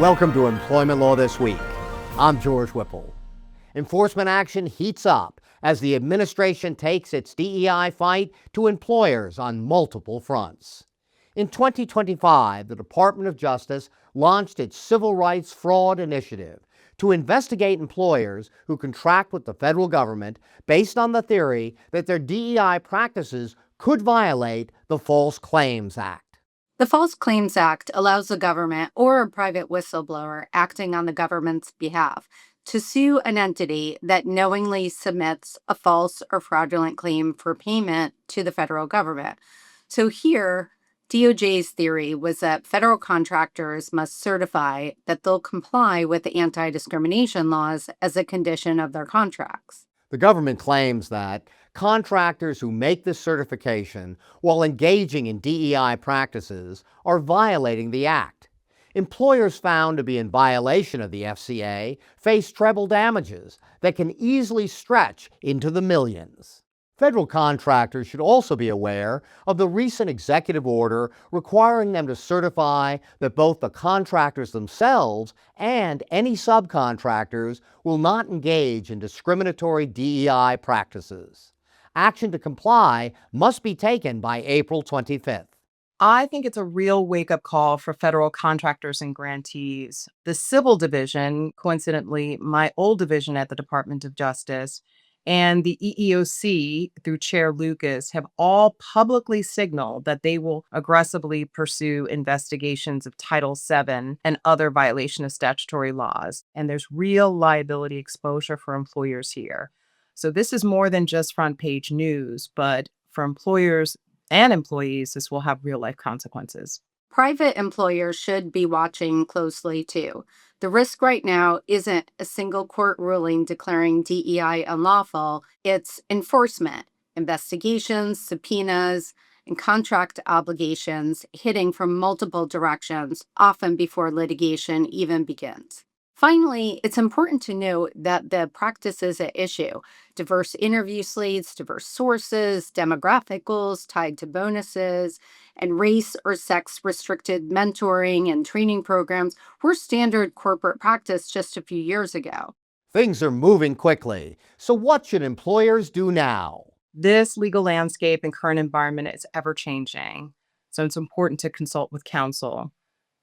Welcome to Employment Law This Week. I'm George Whipple. Enforcement action heats up as the administration takes its DEI fight to employers on multiple fronts. In 2025, the Department of Justice launched its Civil Rights Fraud Initiative to investigate employers who contract with the federal government based on the theory that their DEI practices could violate the False Claims Act. The False Claims Act allows the government or a private whistleblower acting on the government's behalf to sue an entity that knowingly submits a false or fraudulent claim for payment to the federal government. So here, DOJ's theory was that federal contractors must certify that they'll comply with the anti-discrimination laws as a condition of their contracts. The government claims that contractors who make this certification while engaging in DEI practices are violating the Act. Employers found to be in violation of the FCA face treble damages that can easily stretch into the millions. Federal contractors should also be aware of the recent executive order requiring them to certify that both the contractors themselves and any subcontractors will not engage in discriminatory DEI practices. Action to comply must be taken by April 25th. I think it's a real wake-up call for federal contractors and grantees. The Civil Division, coincidentally, my old division at the Department of Justice, and the EEOC, through Chair Lucas, have all publicly signaled that they will aggressively pursue investigations of Title VII and other violation of statutory laws. And there's real liability exposure for employers here. So this is more than just front page news, but for employers and employees, this will have real life consequences. Private employers should be watching closely too. The risk right now isn't a single court ruling declaring DEI unlawful, it's enforcement, investigations, subpoenas, and contract obligations hitting from multiple directions, often before litigation even begins. Finally, it's important to note that the practices at issue, diverse interview slates, diverse sources, demographic goals tied to bonuses, and race or sex restricted mentoring and training programs were standard corporate practice just a few years ago. Things are moving quickly, so what should employers do now? This legal landscape and current environment is ever changing, so it's important to consult with counsel.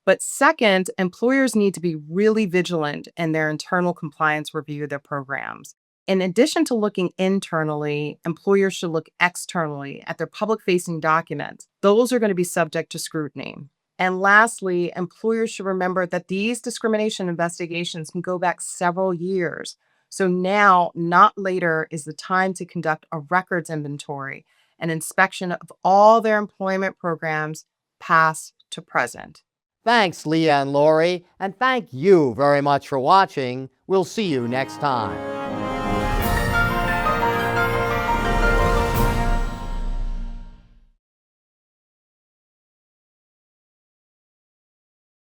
But second, employers need to be really vigilant in their internal compliance review of their programs. In addition to looking internally, employers should look externally at their public-facing documents. Those are going to be subject to scrutiny. And lastly, employers should remember that these discrimination investigations can go back several years. So now, not later, is the time to conduct a records inventory and inspection of all their employment programs, past to present. Thanks, Leah and Lori, and thank you very much for watching. We'll see you next time.